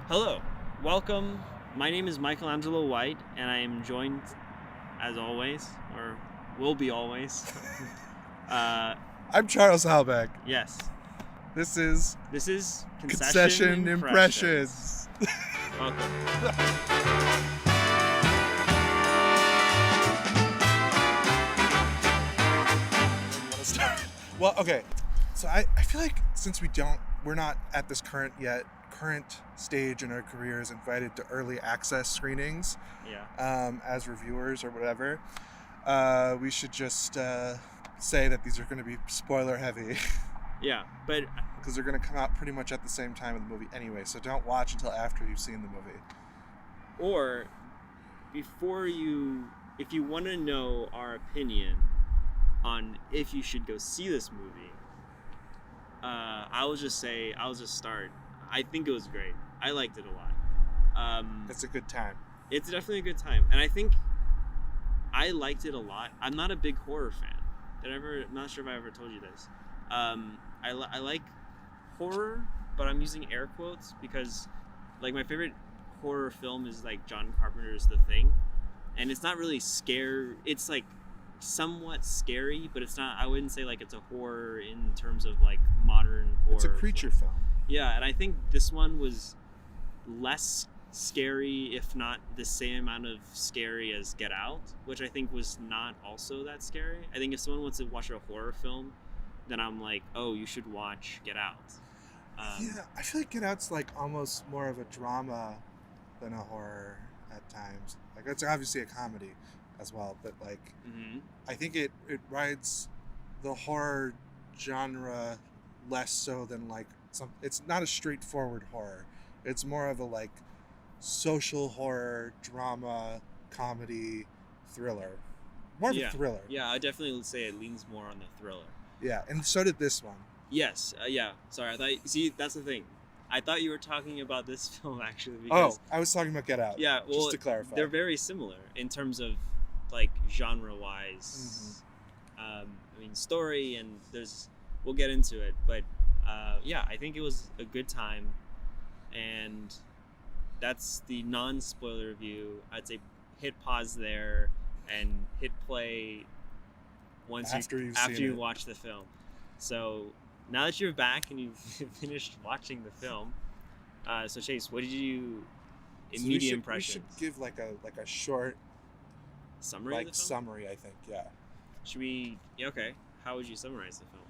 Hello, welcome. My name is Michelangelo White, and I am joined, as always, or will be always. I'm Charles Halbeck. Yes, This is Concession Impressions. Welcome. Well, okay. So I feel like since we're not at this current stage in our careers invited to early access screenings Yeah. as reviewers or whatever, we should just say that these are going to be spoiler heavy Yeah, but because they're going to come out pretty much at the same time of the movie anyway. So don't watch until after you've seen the movie. or if you want to know our opinion on if you should go see this movie, I'll just start. I think it was great. I liked it a lot. It's a good time. It's definitely a good time, and I think I liked it a lot. I'm not a big horror fan. I'm not sure if I ever told you this. I like horror, but I'm using air quotes because, like, my favorite horror film is like John Carpenter's The Thing, and it's not really it's like somewhat scary, but it's not. I wouldn't say like it's a horror in terms of like modern horror. It's a creature film. Yeah, and I think this one was less scary, if not the same amount of scary as Get Out, which I think was not also that scary. I think if someone wants to watch a horror film, then I'm like, oh, you should watch Get Out. Yeah, I feel like Get Out's like almost more of a drama than a horror at times. Like, it's obviously a comedy as well, but like, I think it rides the horror genre less so than like it's not a straightforward horror. It's more of a like social horror, drama, comedy, thriller. More of a thriller. Yeah, I definitely would say it leans more on the thriller. Yeah, and so did this one. Yes, yeah. Sorry, see, that's the thing. I thought you were talking about this film actually because I was talking about Get Out. Yeah, well, just to clarify, they're very similar in terms of like genre-wise. I mean, story and we'll get into it, but yeah, I think it was a good time, and that's the non-spoiler review. I'd say hit pause there and hit play after you watch the film. So now that you're back and you've finished watching the film, so Chase, what did you immediate impressions? We should give like a short summary. Like summary, I think. Yeah. Should we? Yeah. Okay. How would you summarize the film?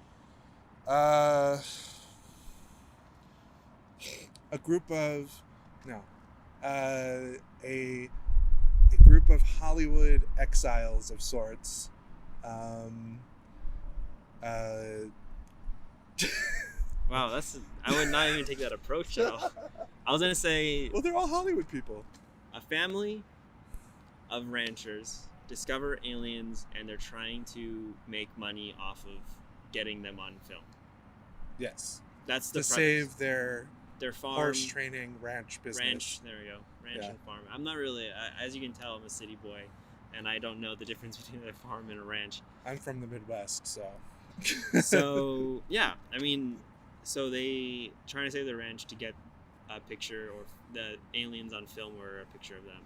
A group of a group of Hollywood exiles of sorts. Wow, I would not even take that approach at all. I was gonna say, well, they're all Hollywood people. A family of ranchers discover aliens, and they're trying to make money off of getting them on film. Yes, that's the to save their farm, horse training ranch business. There we go, and farm. I'm not really, as you can tell, I'm a city boy, and I don't know the difference between a farm and a ranch. I'm from the Midwest, so. So yeah, I mean, so they trying to save the ranch to get a picture, or the aliens on film or a picture of them,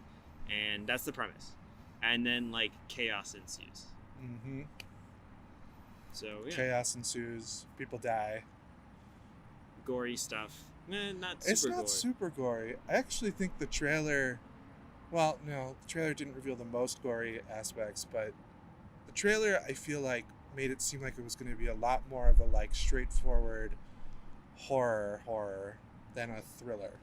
and that's the premise. And then like chaos ensues. So yeah. Chaos ensues. People die. Gory stuff. Not super It's not gory. super gory. I actually think the trailer. Well, no, the trailer didn't reveal the most gory aspects, but the trailer, I feel like, made it seem like it was going to be a lot more of a like straightforward horror than a thriller.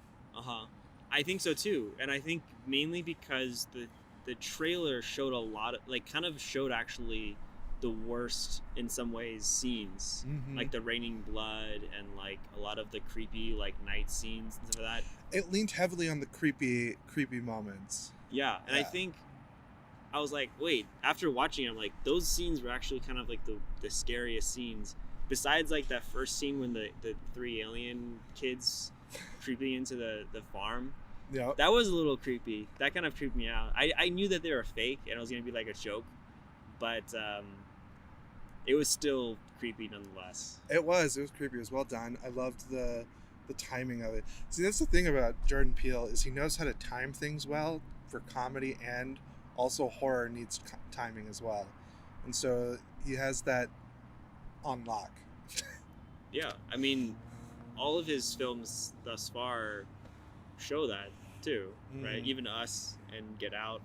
I think so too, and I think mainly because the trailer showed a lot of showed actually the worst in some ways scenes, like the raining blood and like a lot of the creepy like night scenes and stuff like that. It leaned heavily on the creepy moments. Yeah, and I think I was like, wait, after watching it, I'm like, those scenes were actually kind of like the scariest scenes. Besides like that first scene when the three alien kids creeping into the farm. Yeah. That was a little creepy. That kind of creeped me out. I knew that they were fake and it was going to be like a joke, but it was still creepy nonetheless. It was creepy. It was well done. I loved the the timing of it. See, that's the thing about Jordan Peele is he knows how to time things well for comedy, and also horror needs timing as well. And so he has that on lock. Yeah, I mean, all of his films thus far show that too, right? Even Us and Get Out.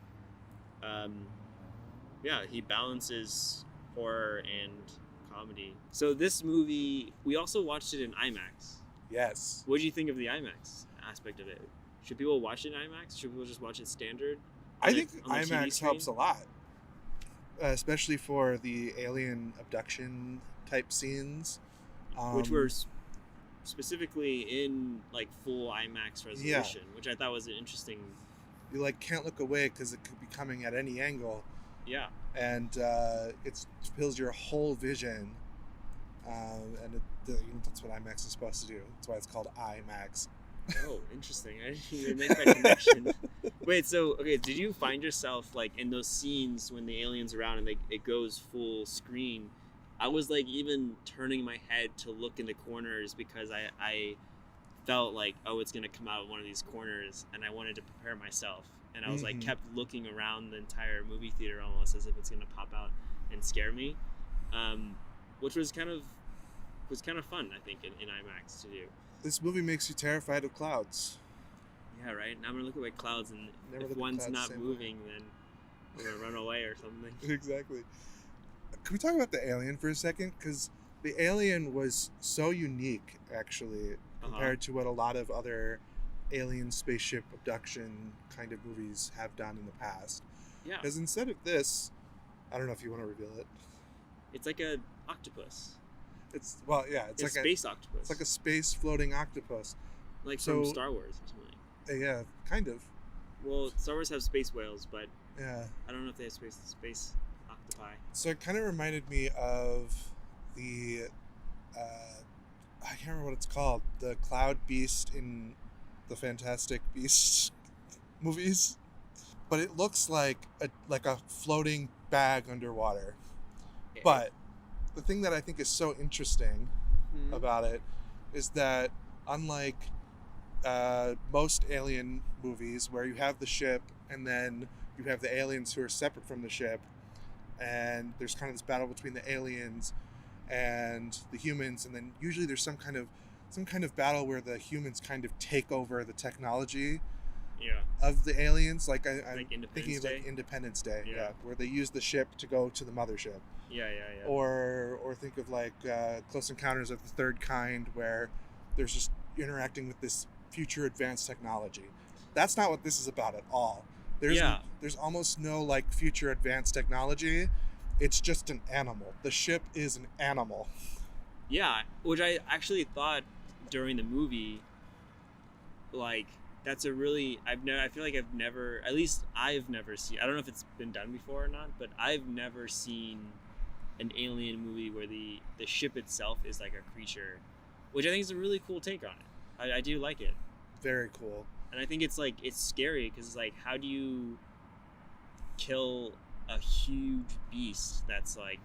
Yeah, he balances horror and comedy. So this movie, we also watched it in IMAX. Yes. What do you think of the IMAX aspect of it? Should people watch it in IMAX? Should people just watch it standard? I think IMAX helps a lot, especially for the alien abduction type scenes, which were specifically in like full IMAX resolution, which I thought was an interesting. You like can't look away because it could be coming at any angle. Yeah. And it fills your whole vision, and that's what IMAX is supposed to do. That's why it's called IMAX. Oh, interesting. I didn't even make that connection. Wait, so, okay, did you find yourself, like, in those scenes when the alien's around and it goes full screen, I was, like, even turning my head to look in the corners because I felt like, oh, it's going to come out of one of these corners, and I wanted to prepare myself. And I was, like, kept looking around the entire movie theater almost as if it's going to pop out and scare me, which was kind of fun, I think, in IMAX to do. This movie makes you terrified of clouds. Yeah, right? Now I'm going to look at clouds, and if one's not moving, then we're going to run away or something. Exactly. Can we talk about the alien for a second? Because the alien was so unique, actually, compared to what a lot of other alien spaceship abduction kind of movies have done in the past. Yeah. Because instead of this, I don't know if you want to reveal it. It's like an octopus. It's like a space octopus. It's like a space floating octopus. Like from Star Wars or something. Yeah, kind of. Well, Star Wars have space whales, but yeah, I don't know if they have space octopi. So it kind of reminded me of the I can't remember what it's called, the cloud beast in the Fantastic Beasts movies, but it looks like a floating bag underwater. Yeah. But the thing that I think is so interesting about it is that unlike most alien movies where you have the ship and then you have the aliens who are separate from the ship, and there's kind of this battle between the aliens and the humans, and then usually there's some kind of battle where the humans kind of take over the technology of the aliens. Like I'm thinking of like Independence Day, where they use the ship to go to the mothership. Yeah. Or think of like Close Encounters of the Third Kind, where there's just interacting with this future advanced technology. That's not what this is about at all. There's almost no like future advanced technology. It's just an animal. The ship is an animal. Yeah, which I actually thought during the movie, like that's a really I feel like I've never seen. I don't know if it's been done before or not, but I've never seen an alien movie where the ship itself is like a creature, which I think is a really cool take on it. I do like it. Very cool. And I think it's scary because it's like, how do you kill a huge beast that's like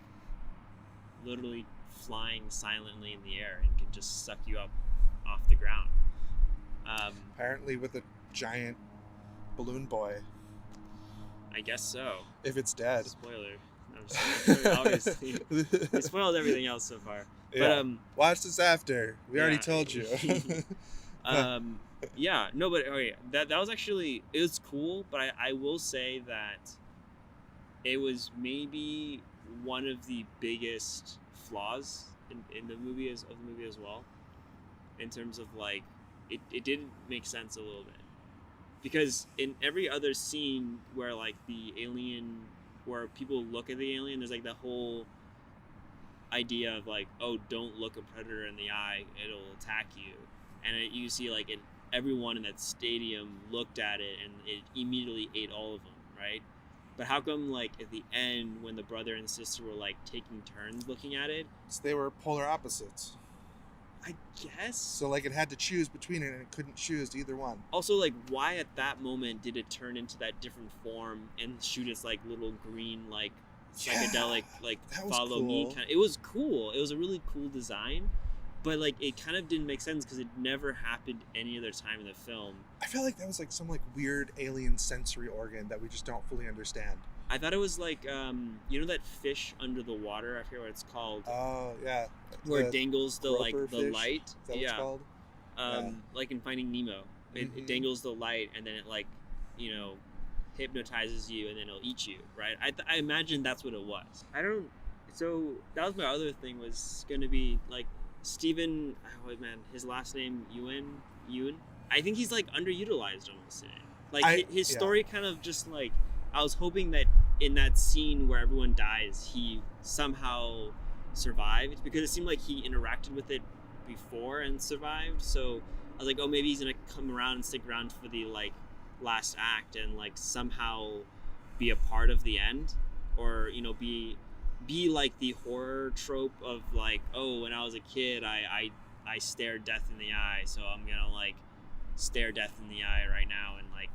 literally flying silently in the air and can just suck you up off the ground? Apparently with a giant balloon boy. I guess so. If it's dead. Spoiler. No, I'm just kidding. Obviously. We spoiled everything else so far. Yeah. But watch this after. We already told you. Yeah, no, but okay, that was actually, it was cool, but I will say that it was maybe one of the biggest flaws in the movie as well, in terms of like it didn't make sense a little bit, because in every other scene where like the alien, where people look at the alien, there's like the whole idea of like, oh, don't look a predator in the eye, it'll attack you. And you see like everyone in that stadium looked at it and it immediately ate all of them, right? But how come like at the end when the brother and sister were like taking turns looking at it? So they were polar opposites. I guess. So like it had to choose between it and it couldn't choose either one. Also, like, why at that moment did it turn into that different form and shoot its like little green like psychedelic like follow me kind of? It was cool. It was a really cool design. but like it kind of didn't make sense because it never happened any other time in the film. I felt like that was like some like weird alien sensory organ that we just don't fully understand. I thought it was like you know that fish under the water, I forget what it's called. Oh yeah, where it dangles the like the fish? light. Is that what it's called? Like in Finding Nemo, it dangles the light and then it like, you know, hypnotizes you and then it'll eat you, right? I imagine that's what it was. So that was my other thing, was going to be like Steven, his last name Ewan. I think he's like underutilized almost in it. Like his story kind of just like, I was hoping that in that scene where everyone dies, he somehow survived, because it seemed like he interacted with it before and survived. So I was like, oh, maybe he's gonna come around and stick around for the like last act and like somehow be a part of the end, or you know, be like the horror trope of like, oh, when I was a kid I stared death in the eye, so I'm gonna like stare death in the eye right now and like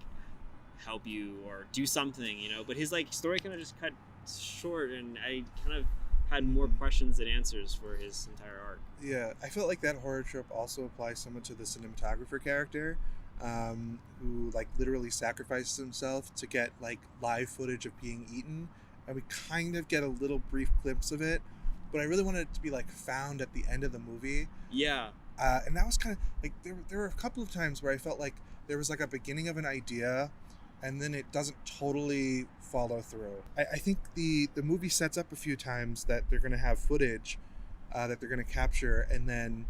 help you or do something, you know. But his like story kind of just cut short, and I kind of had more questions than answers for his entire arc. Yeah, I felt like that horror trope also applies somewhat to the cinematographer character, who like literally sacrifices himself to get like live footage of being eaten, and we kind of get a little brief glimpse of it, but I really wanted it to be like found at the end of the movie. Yeah. And that was kind of like, there were a couple of times where I felt like there was like a beginning of an idea and then it doesn't totally follow through. I think the movie sets up a few times that they're going to have footage that they're going to capture and then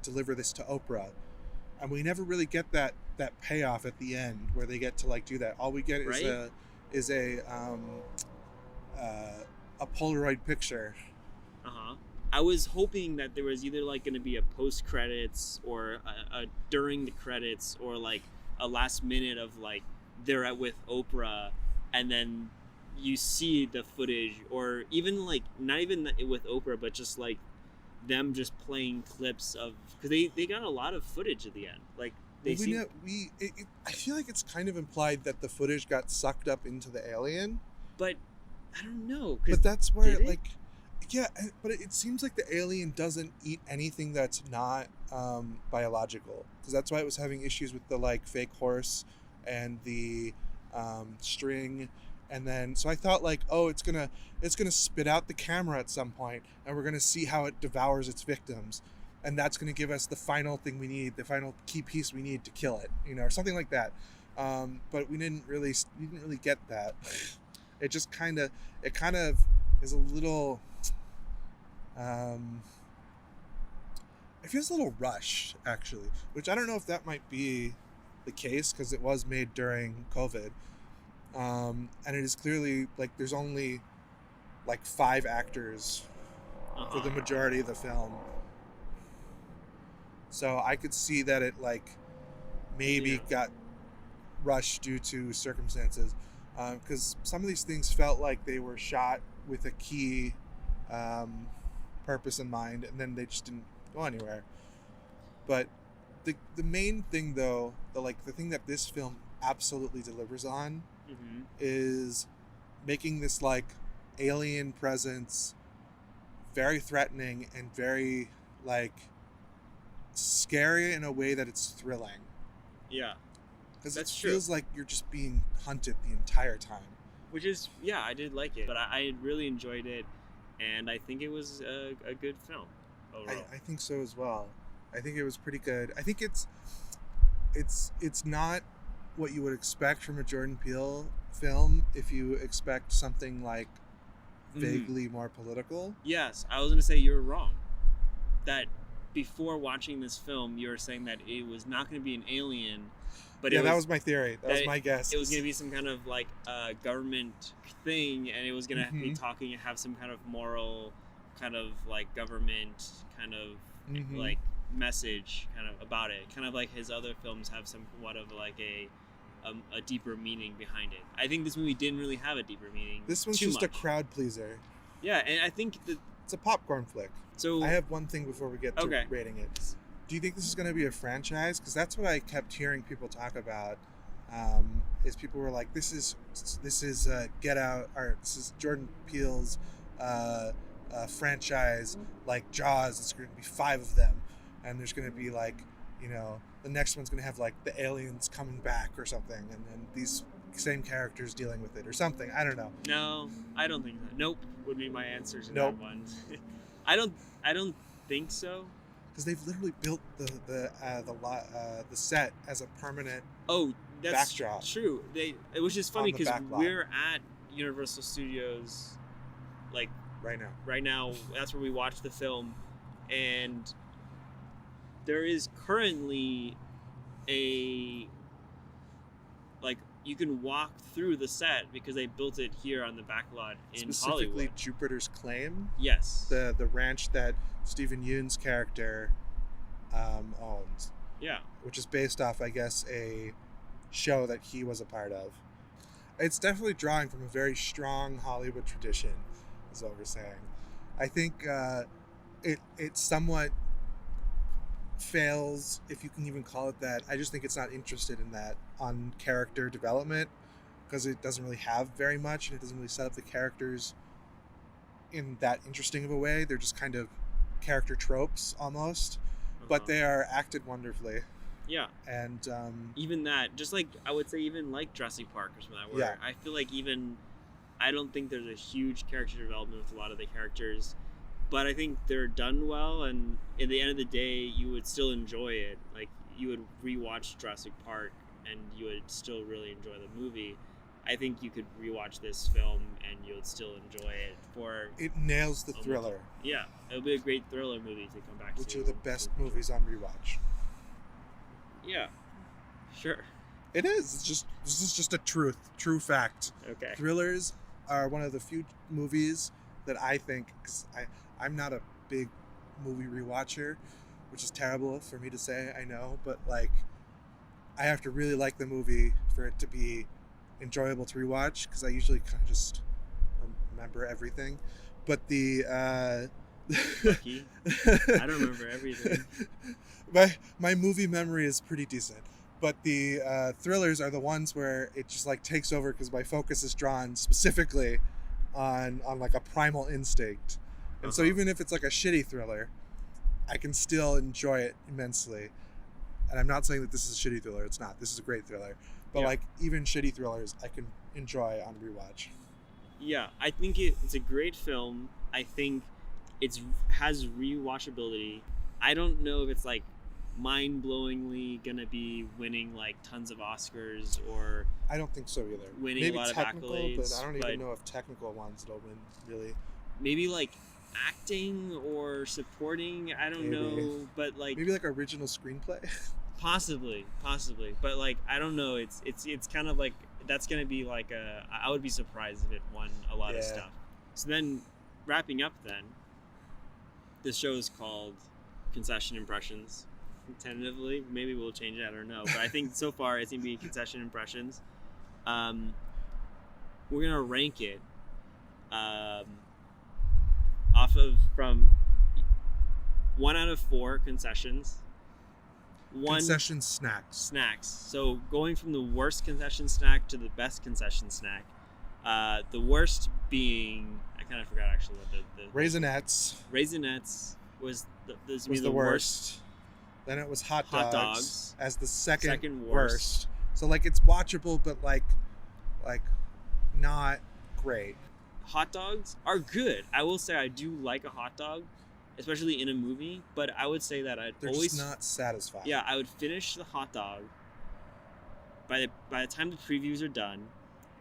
deliver this to Oprah. And we never really get that payoff at the end where they get to like do that. All we get is a Polaroid picture. I was hoping that there was either like going to be a post credits or a during the credits, or like a last minute of like they're with Oprah and then you see the footage, or even like not even with Oprah, but just like them just playing clips of, because they got a lot of footage at the end. Like I feel like it's kind of implied that the footage got sucked up into the alien, but I don't know. But that's where yeah, but it seems like the alien doesn't eat anything that's not biological, because that's why it was having issues with the like fake horse and the string. And then so I thought like, oh, it's gonna spit out the camera at some point and we're gonna see how it devours its victims, and that's gonna give us the final thing we need, the final key piece we need to kill it, you know, or something like that. But we didn't really get that. It just kind of is a little it feels a little rushed, actually, which I don't know if that might be the case because it was made during COVID. And it is clearly like there's only like 5 actors for the majority of the film. So I could see that it like maybe got rushed due to circumstances, because some of these things felt like they were shot with a key purpose in mind, and then they just didn't go anywhere. But the main thing, though, the thing that this film absolutely delivers on is making this like alien presence very threatening and very like scary in a way that it's thrilling. Yeah, because it feels like you're just being hunted the entire time. Which is, yeah, I did like it, but I really enjoyed it, and I think it was a good film overall. I think so as well. I think it was pretty good. I think it's not what you would expect from a Jordan Peele film if you expect something like vaguely more political. Yes, I was going to say you were wrong. That before watching this film, you were saying that it was not going to be an alien, but that was my theory. That was my guess. It was going to be some kind of like government thing, and it was going to be talking and have some kind of moral kind of like government kind of like message kind of about it, kind of like his other films have somewhat of like a deeper meaning behind it. I think this movie didn't really have a deeper meaning. This one's just a crowd pleaser. Yeah, and I think it's a popcorn flick. So I have one thing before we get to rating it. Do you think this is going to be a franchise? Because that's what I kept hearing people talk about. Is people were like, "This is Get Out," or this is Jordan Peele's franchise like Jaws. It's going to be 5 of them, and there's going to be like, you know, the next one's going to have like the aliens coming back or something, and then these same characters dealing with it or something. I don't know. No, I don't think that. Nope would be my answer to Nope. that one. I don't think so. Because they've literally built the set as a permanent. Oh, that's backdrop. True. It was just funny On the because back lot. we're at Universal Studios, like Right now. right now. That's where we watched the film, and there is currently a like you can walk through the set because they built it here on the back lot in Specifically, Hollywood. Jupiter's Claim. Yes. The ranch that Stephen Yeun's character owns. Yeah. Which is based off, I guess, a show that he was a part of. It's definitely drawing from a very strong Hollywood tradition, is what we're saying. I think it somewhat fails, if you can even call it that. I just think it's not interested in that on character development, because it doesn't really have very much, and it doesn't really set up the characters in that interesting of a way. They're just kind of character tropes almost, but they are acted wonderfully. Yeah. And even that, just like I would say, even like Jurassic Park or something, where I feel like I don't think there's a huge character development with a lot of the characters, but I think they're done well, and at the end of the day, you would still enjoy it. Like, you would rewatch Jurassic Park, and you would still really enjoy the movie. I think you could rewatch this film, and you would still enjoy it for... It nails the thriller. Yeah, it would be a great thriller movie to come back to. Which are the best movies on rewatch. Yeah, sure. It is. This is just a true fact. Okay. Thrillers are one of the few movies that I think, because I'm not a big movie rewatcher, which is terrible for me to say, I know, but like, I have to really like the movie for it to be enjoyable to rewatch, because I usually kind of just remember everything. But the Lucky. I don't remember everything. My movie memory is pretty decent, but the thrillers are the ones where it just like takes over, because my focus is drawn specifically on like a primal instinct, and so even if it's like a shitty thriller, I can still enjoy it immensely. And I'm not saying that this is a shitty thriller. It's not. This is a great thriller. But like, even shitty thrillers, I can enjoy on rewatch. Yeah, I think it's a great film. I think it has rewatchability. I don't know if it's like mind-blowingly gonna be winning like tons of Oscars, or I don't think so either. Winning maybe a lot technical, of accolades, but I don't even know if technical ones will win, really. Maybe like acting or supporting, I don't know, but like maybe like original screenplay. possibly, but like I don't know. It's kind of like that's gonna be like I would be surprised if it won a lot of stuff. So then, wrapping up, then the show is called Concession Impressions. Tentatively, maybe we'll change it. I don't know, but I think so far it's gonna be Concession Impressions. We're gonna rank it from 1 out of 4 concessions. Concession snacks. So going from the worst concession snack to the best concession snack. The worst being, I kind of forgot actually what the Raisinettes. Raisinettes was the worst. Then it was hot dogs as the second worst. So like, it's watchable, but like not great. Hot dogs are good. I will say I do like a hot dog, especially in a movie, but I would say that They're just not satisfying. Yeah, I would finish the hot dog by the time the previews are done,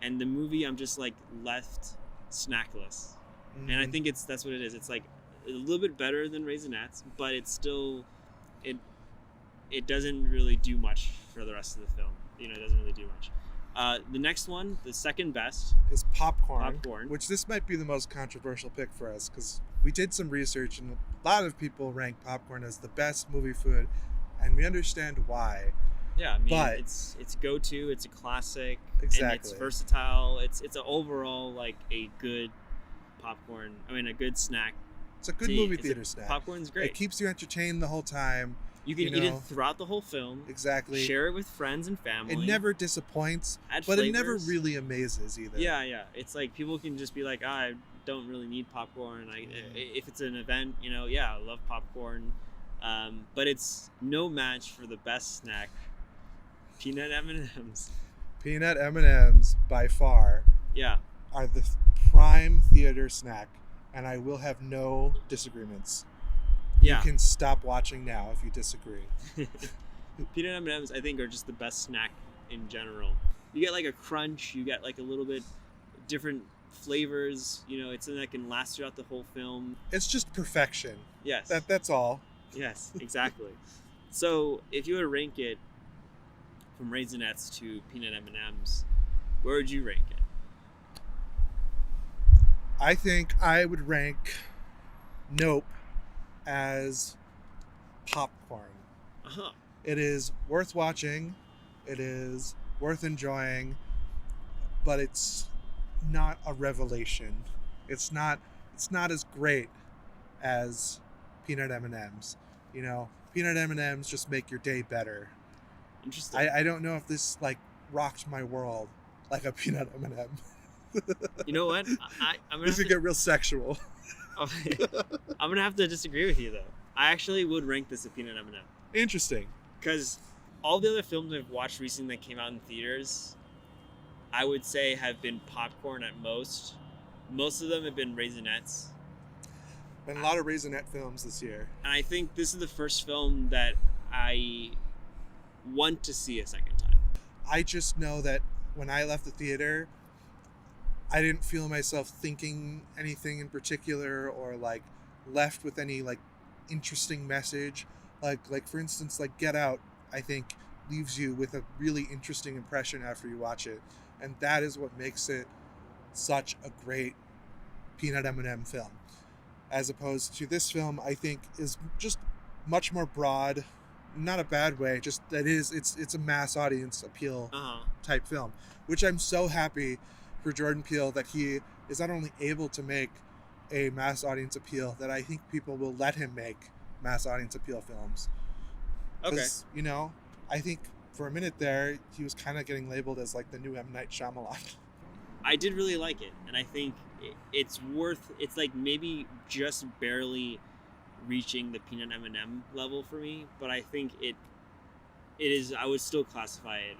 and the movie I'm just like left snackless. Mm-hmm. And I think that's what it is. It's like a little bit better than Raisinettes, but it's still it doesn't really do much for the rest of the film. You know, it doesn't really do much. The next one, the second best, is popcorn. Which this might be the most controversial pick for us, because we did some research and a lot of people rank popcorn as the best movie food, and we understand why. Yeah, I mean, but it's go-to. It's a classic. Exactly. And it's versatile. It's an overall like a good popcorn. I mean, a good snack. It's a good movie theater snack. Popcorn's great. It keeps you entertained the whole time. You can eat it throughout the whole film. Exactly. Share it with friends and family. It never disappoints, Add but flavors. it never really amazes either. Yeah. It's like people can just be like, don't really need popcorn. If it's an event, I love popcorn. But it's no match for the best snack, peanut M&Ms. Peanut M&Ms, by far, are the prime theater snack, and I will have no disagreements. You can stop watching now if you disagree. Peanut M&Ms, I think, are just the best snack in general. You get like a crunch, you get like a little bit different flavors. It's something that can last throughout the whole film. It's just perfection. Yes. That's all. Yes, exactly. So if you were to rank it from Raisinettes to peanut M&Ms, where would you rank it? I think I would rank Nope as popcorn. Uh-huh. It is worth watching. It is worth enjoying, but it's not a revelation. It's not as great as peanut M&Ms. Peanut M&Ms just make your day better. Interesting. I don't know if this rocked my world like a peanut M&M. You know what? I'm gonna this could get real sexual. Okay. I'm gonna have to disagree with you though. I actually would rank this a peanut M&M. Interesting. Because all the other films I've watched recently that came out in theaters, I would say have been popcorn at most. Most of them have been Raisinettes. Been a lot of Raisinette films this year. And I think this is the first film that I want to see a second time. I just know that when I left the theater, I didn't feel myself thinking anything in particular or left with any interesting message. Like for instance, Get Out, I think leaves you with a really interesting impression after you watch it. And that is what makes it such a great peanut M&M film. As opposed to this film, I think is just much more broad, not a bad way, just that it's a mass audience appeal type film, which I'm so happy for Jordan Peele that he is not only able to make a mass audience appeal, that I think people will let him make mass audience appeal films. Okay. I think for a minute there, he was kind of getting labeled as the new M. Night Shyamalan. I did really like it, and I think it's maybe just barely reaching the peanut M&M level for me, but I think it is. I would still classify it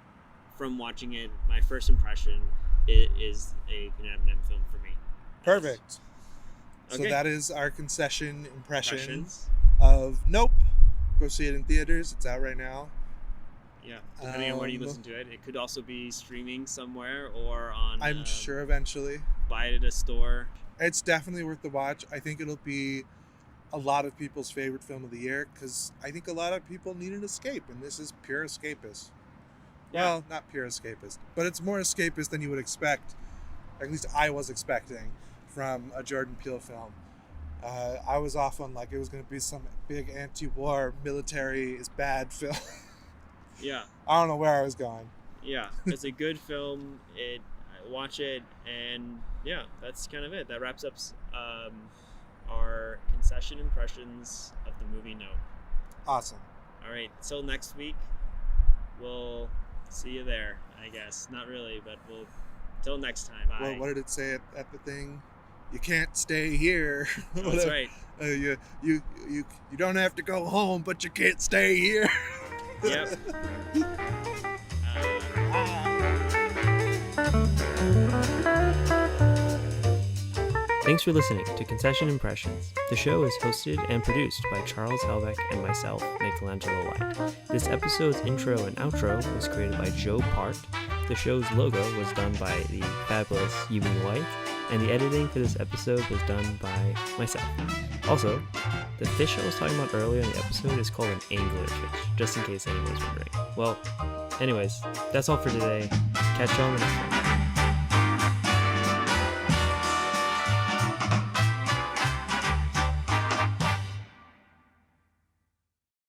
from watching it. My first impression, it is a peanut M&M film for me. Perfect. Okay. So that is our concession impressions of Nope. Go see it in theaters. It's out right now. Yeah, depending on when you listen to it. It could also be streaming somewhere or on... I'm sure eventually. Buy it at a store. It's definitely worth the watch. I think it'll be a lot of people's favorite film of the year because I think a lot of people need an escape, and this is pure escapist. Yeah. Well, not pure escapist, but it's more escapist than you would expect. At least I was expecting from a Jordan Peele film. I was off on it was going to be some big anti-war military is bad film. Yeah. I don't know where I was going. Yeah, it's a good film. Watch it, and yeah, that's kind of it. That wraps up our concession impressions of the movie Nope. Awesome. All right, till next week. We'll see you there, I guess. Not really, but till next time. Bye. Well, what did it say at the thing? You can't stay here. Oh, that's right. You don't have to go home, but you can't stay here. Yep. Thanks for listening to Concession Impressions. The show is hosted and produced by Charles Helbeck and myself, Michelangelo White. This episode's intro and outro was created by Joe Part. The show's logo was done by the fabulous Yumi White, and the editing for this episode was done by myself. Also, the fish I was talking about earlier in the episode is called an anglerfish, just in case anyone's wondering. Well, anyways, that's all for today. Catch you on the next one.